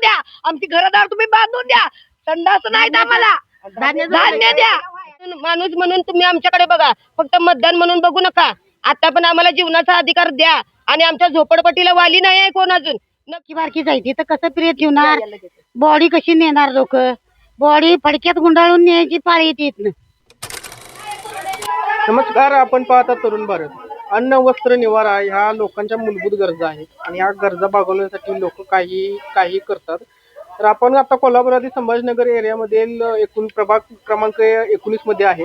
द्या, आमची घरदार तुम्ही बांधून द्या, संडास नाही आम्हाला, धान्य द्या. माणूस म्हणून तुम्ही आमच्याकडे बघा, फक्त मतदान म्हणून बघू नका. आता पण आम्हाला जीवनाचा अधिकार द्या आणि आमच्या झोपडपट्टीला वाली नाही आहे कोण अजून. नक्की बारकी जायची तर कसं प्रिय ठेवणार, बॉडी कशी नेणार लोक, बॉडी फडक्यात गुंडाळून न्यायची पाळी येते इथनं. नमस्कार, आपण पाहता तरुण भारत. अन्न, वस्त्र, निवारा ह्या लोकांच्या मूलभूत गरजा आहेत आणि ह्या गरजा भागवण्यासाठी लोक काही करतात. तर आपण आता कोल्हापुरातील संभाजीनगर एरियामधील एकूण प्रभाग क्रमांक 19 मध्ये आहे.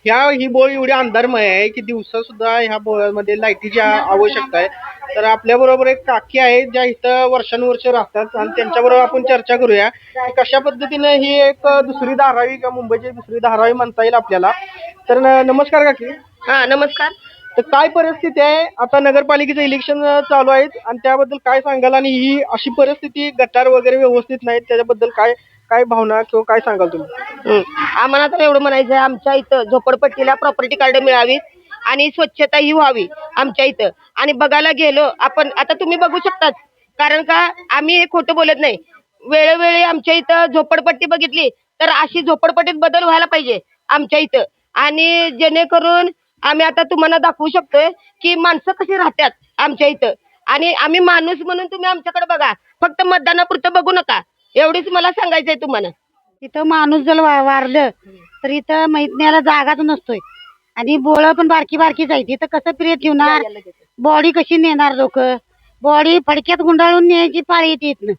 ही बोळ एवढी अंधारमय आहे की दिवसा सुद्धा ह्या बोळामध्ये लाईटीची आवश्यकता आहे. तर आपल्या बरोबर एक काकी आहेत ज्या इथं वर्षानुवर्ष राहतात आणि त्यांच्याबरोबर आपण चर्चा करूया की कशा पद्धतीने ही एक दुसरी धारावी किंवा मुंबईची दुसरी धारावी म्हणता येईल आपल्याला. तर नमस्कार काकी. हा नमस्कार. तर काय परिस्थिती आहे आता, नगरपालिकेचं इलेक्शन चालू आहेत आणि त्याबद्दल काय सांगाल, आणि ही अशी परिस्थिती गटार वगैरे व्यवस्थित नाहीत त्याच्याबद्दल काय काय भावना किंवा काय सांगाल तुम्ही? आम्हाला तर एवढं म्हणायचं आहे, आमच्या इथं झोपडपट्टीला प्रॉपर्टी कार्ड मिळावी आणि स्वच्छता ही व्हावी आमच्या इथं. आणि बघायला गेलो आपण, आता तुम्ही बघू शकतात, कारण का आम्ही हे खोटं बोलत नाही. वेळोवेळी आमच्या इथं झोपडपट्टी बघितली तर अशी झोपडपट्टीत बदल व्हायला पाहिजे आमच्या इथं. आणि जेणेकरून आम्ही आता तुम्हाला दाखवू शकतोय की माणसं कशी राहतात आमच्या इथं. आणि आम्ही माणूस म्हणून तुम्ही आमच्याकडे बघा, फक्त मतदानापुरतं बघू नका, एवढीच मला सांगायचंय तुम्हाला. तिथं माणूस जर वारलं तर इथं मैत्न्याला जागाच नसतोय आणि बोळ पण बारकी बारकी जायची तर कसं प्रिय ठेवणार, बॉडी कशी नेणार लोक, बॉडी फडक्यात गुंडाळून न्यायची पाळी येते इथनं.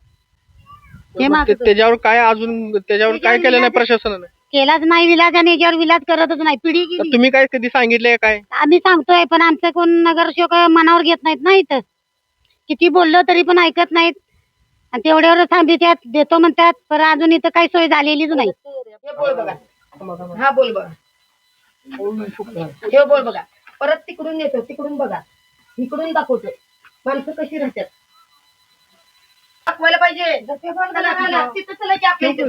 हे त्याच्यावर काय केलं नाही प्रशासनाने? केलाच नाही विलाज आणि याच्यावर विलाज करतच नाही, पिढी गेली. तुम्ही काय कधी सांगितलंय काय? आम्ही सांगतोय पण आमचं कोण नगरसेवक मनावर घेत नाहीत ना. इथं किती बोललो तरी पण ऐकत नाहीत आणि तेवढ्यावर थांबतात, देतो म्हणतात, पण अजून इथं काही सोय झालेलीच नाही. हा बोल बघा, हे बोल बघा, परत तिकडून येतो, तिकडून बघा, इकडून दाखवतो माणसं कशी राहतात, दाखवायला पाहिजे. तिथं चला की आपल्या इथं.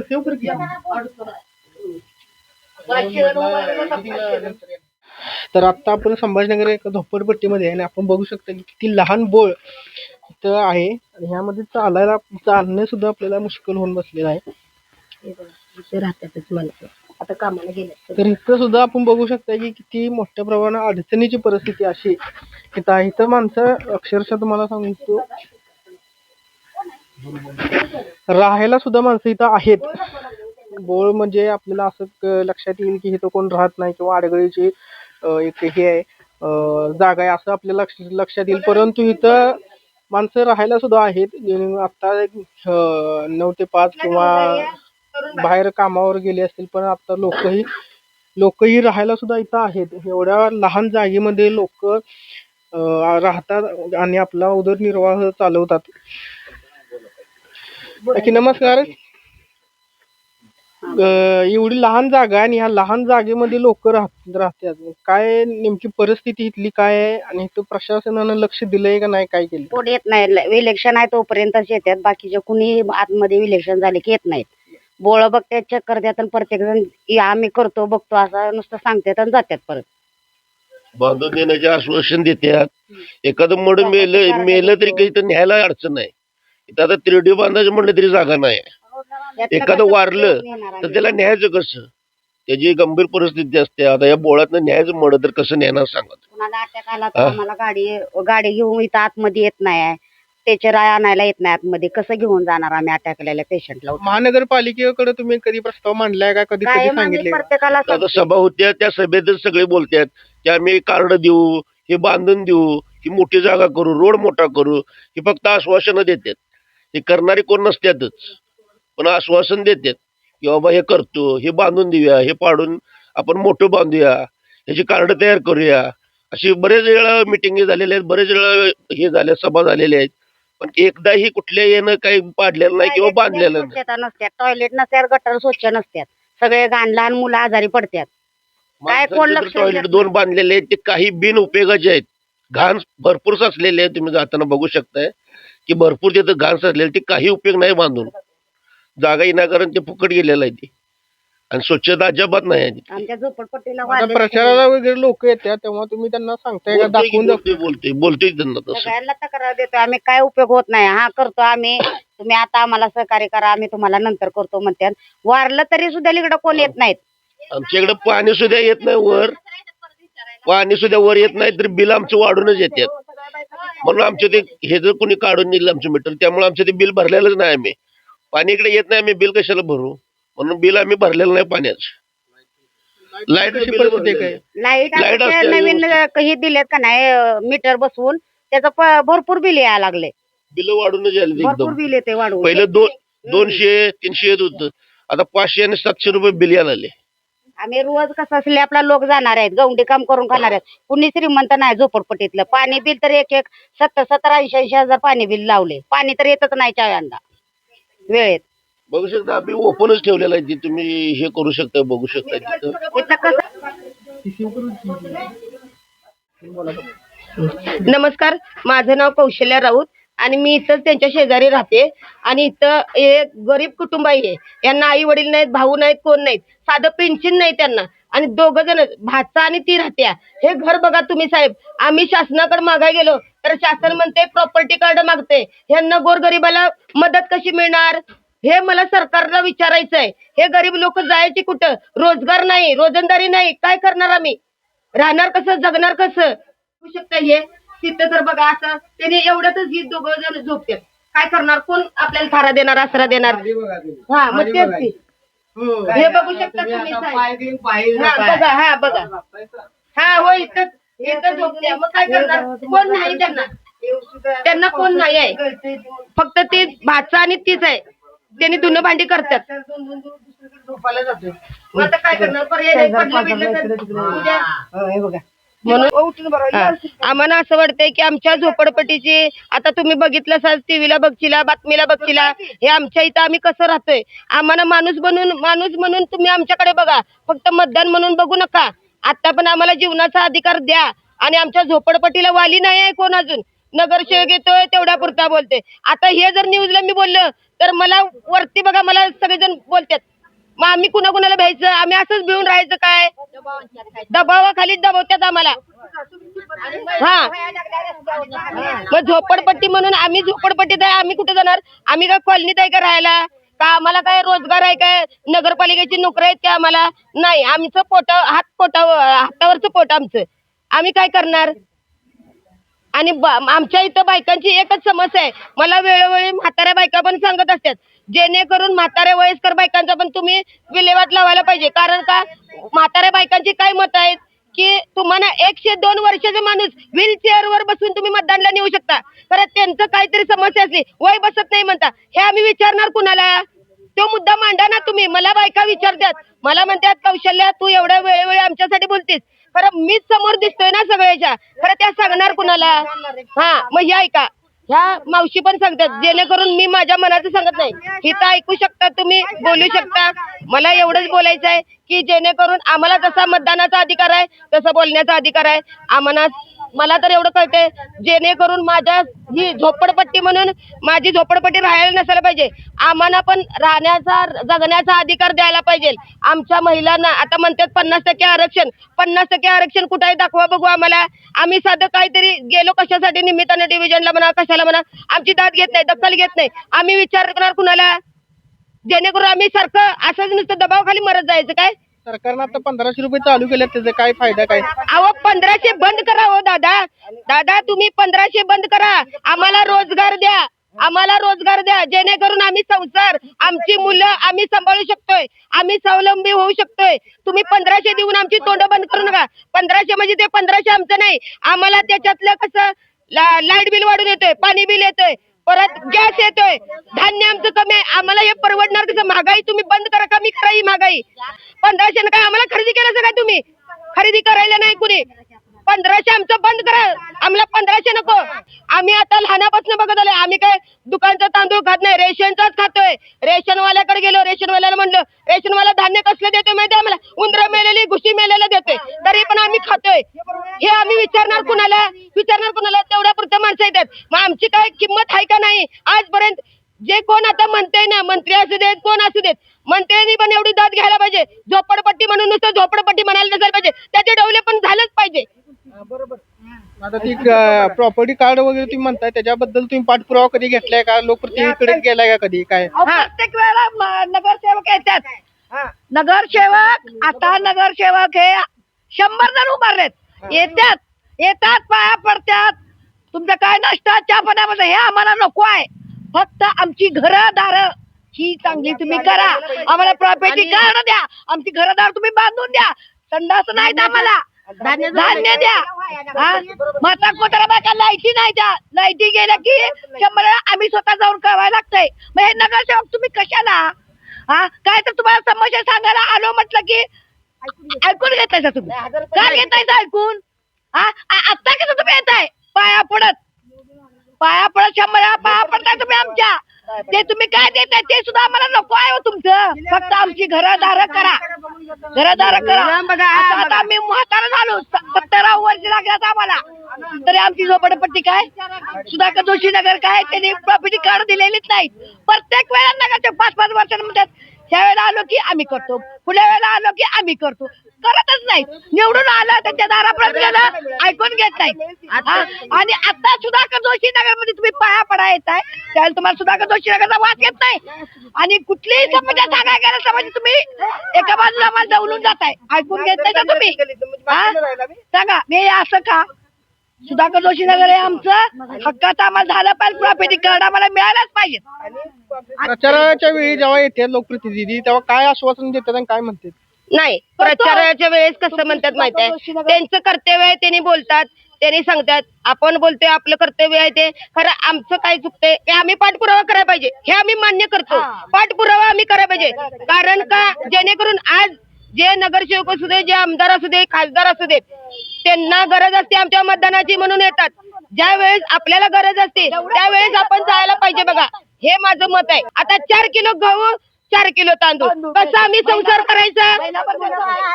तर आता आपण संभाजीनगर एका झोपडपट्टीमध्ये आहे आणि आपण बघू शकता की किती लहान बोळ इथं आहे आणि ह्यामध्ये चालणे सुद्धा आपल्याला मुश्किल होऊन बसलेलं आहे. इथे राहतातच माणसं, आता कामाला गेले. तर इथं सुद्धा आपण बघू शकता की किती मोठ्या प्रमाणात अडचणीची परिस्थिती अशी इथं माणसं अक्षरशः तुम्हाला सांगतो राहायला सुद्धा माणसं इथं आहेत. बोळ म्हणजे आपल्याला असं लक्षात येईल की इथं कोण राहत नाही किंवा आडगळीची एक हे आहे जागा आहे असं आपल्याला लक्षात येईल, परंतु इथं माणसं राहायला सुद्धा आहेत. आता 9 ते 5 किंवा बाहेर कामावर गेले असतील, पण आता लोकही राहायला सुद्धा इथं आहेत. एवढ्या लहान जागेमध्ये लोक राहतात आणि आपला उदरनिर्वाह चालवतात. नमस्कार. एवढी लहान जागा आणि ह्या लहान जागेमध्ये लोक राहतात, काय नेमकी परिस्थिती इथली काय आहे आणि इथं प्रशासनानं लक्ष दिलंय का नाही, काय केलं? कोण येत नाही, इलेक्शन आहे तोपर्यंतच येतात, बाकीचे कुणी आतमध्ये इलेक्शन झाले की येत नाहीत. बोळ बघतात, चेक करतात आणि प्रत्येक जण आम्ही करतो बघतो असं नुसतं सांगतात आणि जातात. परत बांधून देण्याचे आश्वासन देतात. एखादं मड मेलं तरी काही तर न्यायला अडचण नाही. इथं आता 3D बांधायचं म्हणलं तरी जागा नाही. एखादं वारलं तर त्याला न्यायचं कसं, त्याची गंभीर परिस्थिती असते. आता या बोळातनं न्यायचं मड तर कसं नेणार सांगा. कुणाला अटॅक आला तर आम्हाला गाडी घेऊन इथं आतमध्ये येत नाही, टीचर आणायला येत नाही आतमध्ये, कसं घेऊन जाणार आम्ही अटॅक आलेल्या पेशंटला? महानगरपालिकेकडे तुम्ही कधी प्रस्ताव मांडलाय का, कधी सांगितले? प्रत्येकाला आता सभा होत्या, त्या सभेतच सगळे बोलतात की आम्ही कार्ड देऊ, हे बांधून देऊ, ही मोठी जागा करू, रोड मोठा करू, हे फक्त आश्वासनं देतात. हे करणारे कोण नसतातच, पण आश्वासन देतात की बाबा हे करतो, हे बांधून देऊया, हे पाडून आपण मोठं बांधूया, ह्याची कार्ड तयार करूया. अशी बरेच वेळा मिटिंग झालेल्या आहेत, बरेच वेळा हे झाल्या, सभा झालेल्या आहेत, पण एकदाही कुठल्या येणं काही पाडलेलं नाही किंवा बांधलेलं नाही. स्वच्छता नसतात, टॉयलेट नसतात, गटर स्वच्छ नसतात, सगळे लहान मुलं आजारी पडतात. काय कोण लक्ष टॉयलेट 2 बांधलेले आहेत ते काही बिन उपयोगाचे आहेत. घाण भरपूर साचलेले आहेत, तुम्ही जाताना बघू शकताय की भरपूर तिथं घाण साचलेली, ते काही उपयोग नाही बांधून. जागा विनाकारण ते फुकट गेलेलं आहे ते, आणि स्वच्छता अजिबात नाही आहे. आमच्या झोपडपट्टीला प्रचाराला वगैरे लोक येतात तेव्हा तुम्ही त्यांना सांगताय का, दाखवून बोलतोय त्यांना तसं. सगळ्यांना तक्रार देतो आम्ही, काय उपयोग होत नाही. हा करतो आम्ही, तुम्ही आता आम्हाला सहकार्य करा, आम्ही तुम्हाला नंतर करतो म्हणतात. वारलं तरी सुद्धा इकडं कोण येत नाहीत. आमच्या इकडे पाणी सुद्धा येत नाही वर, पाणी सुद्धा वर येत नाही तर बिल आमचं वाढूनच येतात. म्हणून आमचं ते हे जर कोणी काढून नेलं आमचं मीटर, त्यामुळे आमचं ते बिल भरलेलंच नाही. आम्ही पाणी इकडे येत नाही, आम्ही बिल कशाला भरू, म्हणून बिल आम्ही भरलेलं नाही पाण्याचं. लाईट कशी परिस्थिती आहे काय? लाईट असते नवीन हे दिलेत का नाही मीटर बसवून, त्याचं भरपूर बिल यायला लागले. बिल वाढूनच आले भरपूर एकदम. बिल येते वाढवून. पहिलं 200-300 येत होतं, आता 500 आणि 700 रुपये बिल यायला आले. आम्ही रोज कसं असले आपला लोक जाणार आहेत, गवंडी काम करून खाणार आहेत. कुणी श्रीमंत नाही झोपडपट्टीतलं. पाणी बिल तर एक 70-80 हजार पाणी बिल लावले. पाणी तर येतच नाही चाव्यांदा वेळेत. बघू शकता आम्ही ओपनच ठेवलेलं आहे, जे तुम्ही हे करू शकता, बघू शकता तिथं. इथं कसं नमस्कार, माझं नाव कौशल्या राऊत आणि मी इथंच त्यांच्या शेजारी राहते. आणि इथं एक गरीब कुटुंब आहे. यांना आई वडील नाहीत, भाऊ नाहीत, कोण नाहीत, साधं पेन्शन नाही त्यांना. आणि 2 जण, भाचा आणि ती राहत्या. हे घर बघा तुम्ही साहेब. आम्ही शासनाकडे मागाय गेलो तर शासन म्हणते प्रॉपर्टी कार्ड मागते. ह्यांना गोरगरिबाला मदत कशी मिळणार हे मला सरकारला विचारायचं आहे. हे गरीब लोक जायचे कुठं? रोजगार नाही, रोजंदारी नाही, काय करणार आम्ही? राहणार कसं, जगणार कसं? होऊ शकतं हे तिथं तर बघा असं त्याने एवढ्यातच ही 2 जण झोपतात. काय करणार? कोण आपल्याला थारा देणार, आसरा देणार? हा, मग तेच की. हे बघू शकता तुम्ही साहेब. बघा, हा बघा, हा हो, इथं झोपते. मग काय करणार? कोण नाही त्यांना कोण नाही आहे. फक्त ते भाचा आणि तीच आहे. त्यांनी धुणं भांडी करतात. मग आता काय करणार? पर्याय नाही. पडलं बिडलं तर उद्या. म्हणून आम्हाला असं वाटतंय की आमच्या झोपडपट्टीची, आता तुम्ही बघितलं असाल, टीव्हीला बघचिला, बातमीला बघचिला, हे आमच्या इथं आम्ही कसं राहतोय. आम्हाला माणूस म्हणून तुम्ही आमच्याकडे बघा, फक्त मतदान म्हणून बघू नका. आता पण आम्हाला जीवनाचा अधिकार द्या. आणि आमच्या झोपडपट्टीला वाली नाही आहे कोण अजून. नगरसेवक येतोय तेवढ्या पुरता बोलते. आता हे जर न्यूजला मी बोललं तर मला वरती बघा, मला सगळेजण बोलतात. मग आम्ही कुणाकुणाला भ्यायचं? आम्ही असंच भिवून राहायचं काय? दबावाखाली दबावतात आम्हाला. हा, मग झोपडपट्टी म्हणून आम्ही झोपडपट्टीत आहे. आम्ही कुठे जाणार? आम्ही काय कॉलनीत आहे का राहायला? का आम्हाला काय रोजगार आहे काय? नगरपालिकेची नोकरी आहेत का आम्हाला? नाही. आमचं हातावरचं पोट आमचं. आम्ही काय करणार? आणि आमच्या इथं बायकांची एकच समस्या आहे. मला वेळोवेळी म्हाताऱ्या बायका पण सांगत असतात, जेणेकरून म्हाताऱ्या वयस्कर बायकांचा पण तुम्ही विल्हेवाट लावायला पाहिजे. कारण का म्हाताऱ्या बायकांची काय मत आहेत की तुम्हाला 102 वर्षाचा माणूस व्हीलचेअरवर बसून तुम्ही मतदानला नेऊ शकता, तर त्यांचं काहीतरी समस्या असली, वय बसत नाही म्हणता. हे आम्ही विचारणार कुणाला? तो मुद्दा मांडा ना तुम्ही. मला बायका विचारतात, मला म्हणतात, कौशल्या तू एवढ्या वेळोवेळी आमच्यासाठी बोलतेस, खरं मीच समोर दिसतोय ना सगळ्याच्या, खरं त्या सांगणार कुणाला? हा, मग हे ऐका, ह्या मावशी पण सांगतात, जेणेकरून मी माझ्या मनाचं सांगत नाही. इथं ऐकू शकता तुम्ही, बोलू शकता. मला एवढंच बोलायचं आहे की जेणेकरून आम्हाला जसा मतदानाचा अधिकार आहे तसा बोलण्याचा अधिकार आहे. मला तर एवढं कळतंय, जेणेकरून माझ्या ही झोपडपट्टी म्हणून माझी झोपडपट्टी राहायला नसायला पाहिजे. आम्हाला पण राहण्याचा, जगण्याचा अधिकार द्यायला पाहिजे. आमच्या महिलांना आता म्हणतात 50% आरक्षण. 50% आरक्षण कुठे आहे दाखवा बघू आम्हाला. आम्ही साधं काहीतरी गेलो कशासाठी निमित्तानं, डिव्हिजनला म्हणा, कशाला म्हणा, आमची दाद घेत नाही, दखल घेत नाही. आम्ही विचार करणार कुणाला? जेणेकरून आम्ही सारखं असंच नुसतं दबावाखाली मरत जायचं काय? सरकारनं आता 1500 रुपये चालू केले, त्याचा काय फायदा काय? अहो 1500 बंद करा हो दादा, तुम्ही 1500 बंद करा. आम्हाला रोजगार द्या, आम्हाला रोजगार द्या, जेणेकरून आम्ही संसार, आमची मुलं आम्ही सांभाळू शकतोय, आम्ही स्वावलंबी होऊ शकतोय. तुम्ही 1500 देऊन आमची तोंड बंद करू नका. 1500 म्हणजे ते 1500 आमचं नाही. आम्हाला त्याच्यातलं कसं लाईट बिल वाढून येतोय, पाणी बिल येतोय, परत गॅस येतोय, धान्य आमचं कमी आहे. आम्हाला हे परवडणार कसं? महागाई तुम्ही बंद करा, कमी करा ही महागाई. 1500 काय आम्हाला खरेदी केलं काय? तुम्ही खरेदी करायला नाही कुणी. 1500 आमचं बंद करा. आम्हाला 1500 नको. आम्ही आता लहानापासून बघत आलोय, आम्ही काय दुकानचा तांदूळ खात नाही, रेशनचाच खातोय. रेशनवाल्याकडे गेलो, रेशनवाल्याला म्हणलं, रेशनवाला धान्य कसलं देतोय माहिती आम्हाला? उंदरं मेलेली, घुशी मेलेलं देतोय, तरी पण आम्ही खातोय. हे आम्ही विचारणार कुणाला? तेवढ्या पुरतं माणसं येतात. मग आमची काय किंमत आहे का नाही? आजपर्यंत जे कोण आता म्हणते ना, मंत्री असू देत कोण असू देत, मंत्र्यांनी पण एवढी दाद घ्यायला पाहिजे. झोपडपट्टी म्हणून नुसतं झोपडपट्टी म्हणायला नसायला पाहिजे, त्याचे डवले पण झालंच पाहिजे. आता ती प्रॉपर्टी कार्ड वगैरे तुम्ही म्हणताय त्याच्याबद्दल तुम्ही पाठपुरावा कधी घेतलाय का? लोकप्रतिनिधीकडे गेलाय का कधी काय? प्रत्येक वेळेला नगरसेवक येतात. नगरसेवक आता नगरसेवक हे 100 जण उभारलेत. येतात पाया पडतात. तुमचं काय नसतं चहा पाण्यामध्ये, हे आम्हाला नको आहे. फक्त आमची घरदार ही चांगली तुम्ही करा. आम्हाला प्रॉपर्टी कार्ड द्या, आमची घरदार तुम्ही बांधून द्या. संडास नाहीत आम्हाला, धान्य द्या. माता कोतारा बायका लाईटी नाही द्या. लाईटी गेल्या की 100 वेळा आम्ही स्वतः जाऊन कळवायला लागतंय. मग हे नगरसेवक तुम्ही कशाला? काय तर तुम्हाला समस्या सांगायला आलो म्हटलं की ऐकून घेतायचा तुम्ही. काय घेतायचं ऐकून? आता कसं तुम्ही येताय पाया पडत 100 वेळा पाया पडताय तुम्ही आमच्या. ते तुम्ही काय देताय ते सुद्धा आम्हाला नको आहे हो तुमचं. फक्त आमची घरदार करा, घरदार करा. आता आम्ही म्हातारा झालो, 17 वर्ष लागल्यात आम्हाला, तरी आमची झोपडपट्टी काय, सुधाकर जोशी नगर काय, त्यांनी प्रॉपर्टी कार्ड दिलेलीच नाही. प्रत्येक वेळा नगरचे 5-5 वर्षांमध्ये ह्या वेळेला आलो की आम्ही करतो, पुढल्या वेळेला आलो की आम्ही करतो, करतच नाही. निवडून आलं त्यांच्या दारापर्यंत गेलं, ऐकून घेत नाही. आणि आता सुधाकर जोशी नगर मध्ये तुम्ही पाया पडा येताय, त्यावेळेला तुम्हाला सुधाकर जोशी नगरचा वास येत नाही. आणि कुठलीही समस्या सांगायला गेलं समज तुम्ही एका बाजूला आम्हाला जवळून जाताय, ऐकून घेत नाही का तुम्ही? सांगा मी असं का? सुधाकर जोशी नगर हे आमचं हक्काचं आम्हाला झालं पाहिजे. प्रॉपर्टी कार्ड आम्हाला मिळायलाच पाहिजे. प्रचाराच्या वेळी जेव्हा येते लोकप्रतिनिधी तेव्हा काय आश्वासन देतात आणि काय म्हणतात? नाही, प्रचाराच्या वेळेस कसं म्हणतात माहिती आहे, त्यांचं कर्तव्य आहे, त्यांनी बोलतात, त्यांनी सांगतात. आपण बोलतोय आपलं कर्तव्य आहे ते खरं. आमचं काय चुकतंय हे आम्ही पाठपुरावा करायला पाहिजे, हे आम्ही मान्य करतो. पाठपुरावा आम्ही करायला पाहिजे. कारण का, जेणेकरून आज जे नगरसेवक असू दे, जे आमदार असू दे, खासदार असू देत, त्यांना गरज असते आमच्या मतदानाची म्हणून येतात. ज्या वेळेस आपल्याला गरज असते त्यावेळेस आपण जायला पाहिजे. बघा, हे माझं मत आहे. आता 4 किलो गहू, 4 किलो तांदूळ, कसा आम्ही संसार करायचा?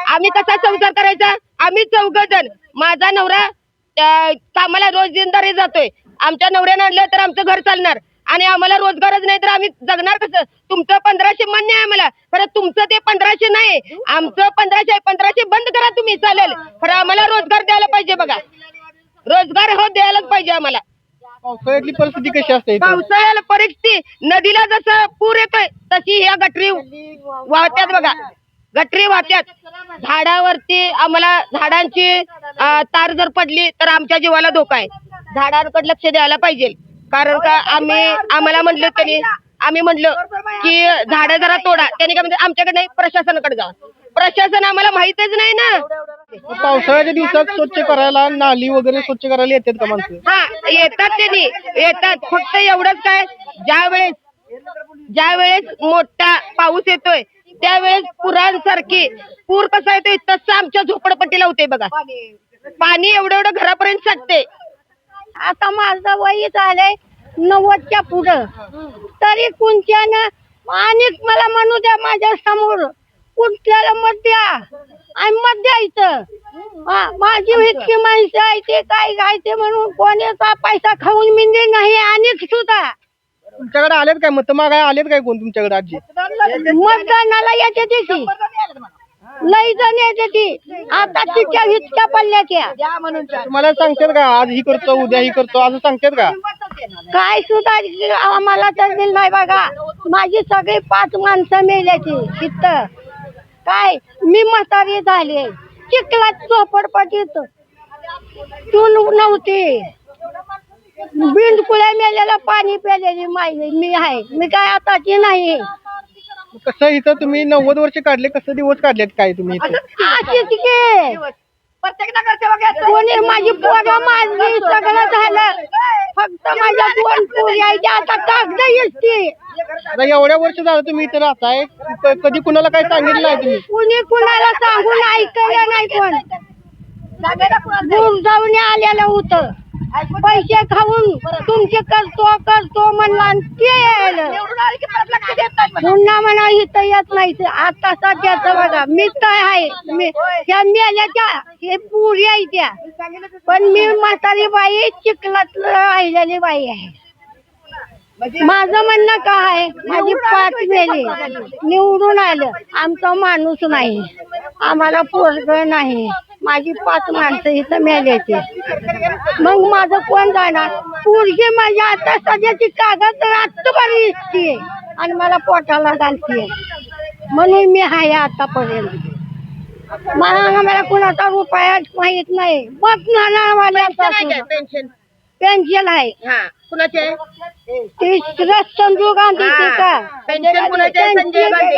आम्ही कसा संसार करायचा? आम्ही 4 जण, माझा नवरा कामाला रोज दिनदारी जातोय. आमच्या नवऱ्यानं आणलं तर आमचं घर चालणार, आणि आम्हाला रोजगारच नाही तर आम्ही जगणार कसं? तुमचं 1500 मान्य आहे आम्हाला, खरं तुमचं ते 1500 नाही, आमचं 1500 आहे. 1500 बंद करा तुम्ही, चालेल, खरं आम्हाला रोजगार द्यायला पाहिजे. बघा, रोजगार हो द्यायलाच पाहिजे आम्हाला. पावसाळ्यातली परिस्थिती कशी असते? पावसाळ्याला परिस्थिती, नदीला जसं पूर येतोय तशी ह्या गटरी वाहत्यात. बघा, गटरी वाहत्यात. झाडावरती आम्हाला झाडांची तार जर पडली तर आमच्या जीवाला धोका आहे. झाडांकडे लक्ष द्यायला पाहिजे. कारण का आम्हाला म्हणलं त्यांनी, आम्ही म्हणलं की झाडं जरा तोडा, त्यांनी काय म्हणजे आमच्याकडे नाही, प्रशासनाकडे जा. प्रशासन आम्हाला माहितच नाही ना. पावसाळ्याच्या दिवसात स्वच्छ करायला, नाली वगैरे स्वच्छ करायला येतात का माणसं? येतात, त्यांनी येतात. फक्त एवढंच काय, ज्या वेळेस मोठा पाऊस येतोय त्यावेळेस पुरांसारखी पूर कसा येतोय तसं आमच्या झोपडपट्टीला होते. बघा, पाणी एवढं घरापर्यंत साठते. आता माझं वय झालंय 90च्या पुढं, तरी कुंच्यानं आणि मला म्हणू द्या माझ्या समोर कुठल्याला मत द्या आणि मत द्यायचं. माझी इतकी माणसं आहे ते काय घ्यायचे म्हणून कोणाचा पैसा खाऊन मिळले नाही. आणि सुद्धा तुमच्याकडे आलेत काय मत मागाय? आलेत काय कोण तुमच्याकडे? आजी मतदानाला याच्या दिवशी लई जण येते ती. आता तिच्या इतक्या पल्ल्याच्या तुम्हाला सांगतात का आज ही करतो उद्या ही करतो असं सांगतात का? काय सुद्धा आम्हाला तर दिलं नाही. बघा, माझी सगळी 5 माणसं मेल्याची तिथं. काय मी म्हातारी झाली, चिखलात झोपडपट्टीत चूल नव्हती, बिंडकुळ्या मेल्याला पाणी प्यालेली मी आहे. मी काय आताची नाही. कसं इथं तुम्ही 90 वर्ष काढले, कसं दिवस काढलेत काय तुम्ही इथं? कोणी माझी पोरं मारली, सगळं झालं. फक्त माझ्या 2 पोरी आहेत, आता कागद येते. आता एवढ्या वर्ष झालं तुम्ही इथं राहताय, कधी कुणाला काय सांगितलं नाही तुम्ही? कुणी कुणाला सांगून ऐकलं नाही. कोण दूर जाऊन आलेलं होतं, पैसे खाऊन तुमचे करतो म्हणला, आणि ते यायला पुन्हा म्हणा इथं येत नाही. आता सध्याचं बघा, मी तर आहे, त्या मेल्याच्या हे पुरी आहे त्या, पण मी म्हातारी बाई चिखलात राहिलेली बाई आहे. माझं म्हणणं काय आहे, माझी 5 वेळी निवडून आलं, आमचा माणूस नाही, आम्हाला पोरग नाही, माझी 5 माणसं इथं मेल्याची, मग माझं कोण जाणार? पोरगी माझी आता सध्याची कागद रात्रभर इष्टी आणि मला पोटाला घालतीये, म्हणून मी आहे आतापर्यंत. मला कुणाचा रुपया माहित नाही. मत पेन्शन पेन्शन आहे हा कुणाचे ती संजू गांधीची का पेन्शन कुणाचे आहे? संजय गांधी.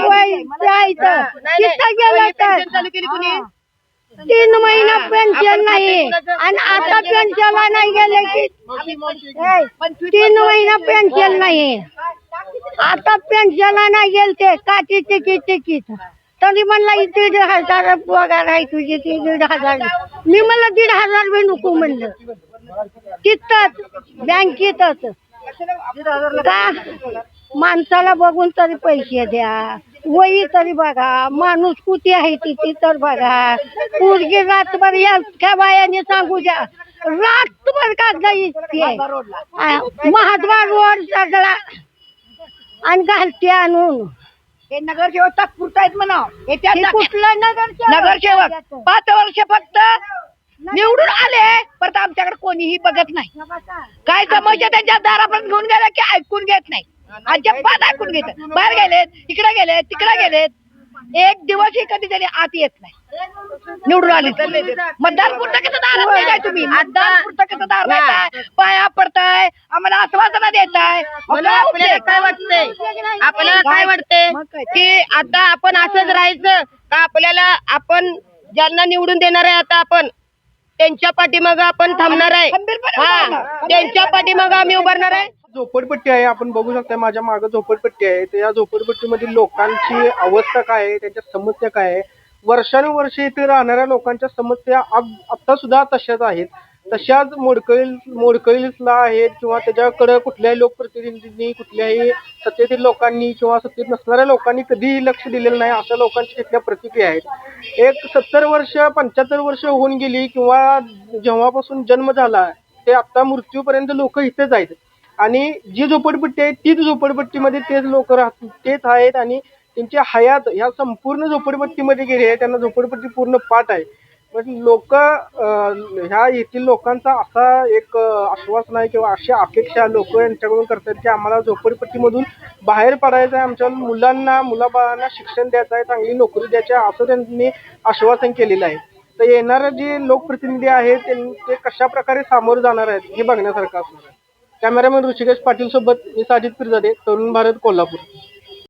तिथं गेलं तर चालू केली कुणी? 3 महिना पेन्शन नाही आणि आता पेन्शनला नाही गेले की 3 महिना पेन्शन नाही. आता पेन्शनला नाही गेलते काठी तिकीट तरी म्हणला 1,500 पगार आहे तुझी, 1,500. मी म्हणलं 1,500 बी नको म्हणलं. तिथंच बँकेतच का माणसाला बघून तरी पैसे द्या, वही तरी बघा, माणूस कुठे आहे तिथे तर बघा. पोरगी रातभर या त्या बायाने सांगू द्या, रातभर कागदा इथे महात्मा रोड सगळा आणि घालते आणून. हे नगरसेवक तात्पुरता आहेत म्हणा. कुठला नगरसेवक 5 वर्ष फक्त निवडून आले, परत आमच्याकडे कोणीही बघत नाही. काय समस्या त्यांच्या दारापर्यंत घेऊन गेल्या की ऐकून घेत नाही, अजिबात ऐकून घेत. बाहेर गेलेत, इकडे गेलेत, तिकडे गेलेत, एक दिवसही कधी तरी आत येत नाही. निवडून आले मतदान पुरतं कसं दारात नाही काय तुम्ही? मतदान पुरतं कसं दार नाही, पाया पडताय, आम्हाला आश्वासना देताय. आपल्याला काय वाटतंय? आपल्याला काय वाटतंय की आता आपण असंच राहायचं का? आपल्याला आपण ज्यांना निवडून देणार आहे आता आपण त्यांच्या पाठीमागं आपण थांबणार आहे. हा, त्यांच्या पाठीमागं आम्ही उभारणार आहे. झोपडपट्टी आहे, आपण बघू शकता माझ्या मागे झोपडपट्टी आहे. तर या झोपडपट्टीमधील लोकांची अवस्था काय आहे, त्यांच्या समस्या काय आहे, वर्षानुवर्ष इथे राहणाऱ्या लोकांच्या समस्या आता सुद्धा तशाच आहेत. तशाच मोडकळीला आहेत किंवा त्याच्याकडे कुठल्याही लोकप्रतिनिधींनी, कुठल्याही सत्तेतील लोकांनी किंवा सत्तेत नसणाऱ्या लोकांनी कधीही लक्ष दिलेलं नाही, अशा लोकांची तिथल्या प्रतिक्रिया आहेत. एक 70 वर्ष 75 वर्ष होऊन गेली किंवा जेव्हापासून जन्म झाला ते आता मृत्यूपर्यंत लोक इथेच आहेत. आणि जी झोपडपट्टी आहे तीच झोपडपट्टीमध्ये तेच लोक राहतात, तेच आहेत आणि त्यांची हयात ह्या संपूर्ण झोपडपट्टीमध्ये गेली आहे. त्यांना झोपडपट्टी पूर्ण पाठ आहे. लोक ह्या येथील लोकांचा असा एक आश्वासन आहे किंवा अशी अपेक्षा लोक यांच्याकडून करतात की आम्हाला झोपडपट्टीमधून बाहेर पडायचं आहे, आमच्या मुलाबाळांना शिक्षण द्यायचं आहे, चांगली नोकरी द्यायची आहे, असं त्यांनी आश्वासन केलेलं आहे. तर येणारे जे लोकप्रतिनिधी आहेत ते कशा प्रकारे सामोरं जाणार आहेत हे बघण्यासारखं असणार आहे. कॅमेरामॅन ऋषिकेश पाटील सोबत मी साजिद पिरजादे, तरुण भारत, कोल्हापूर.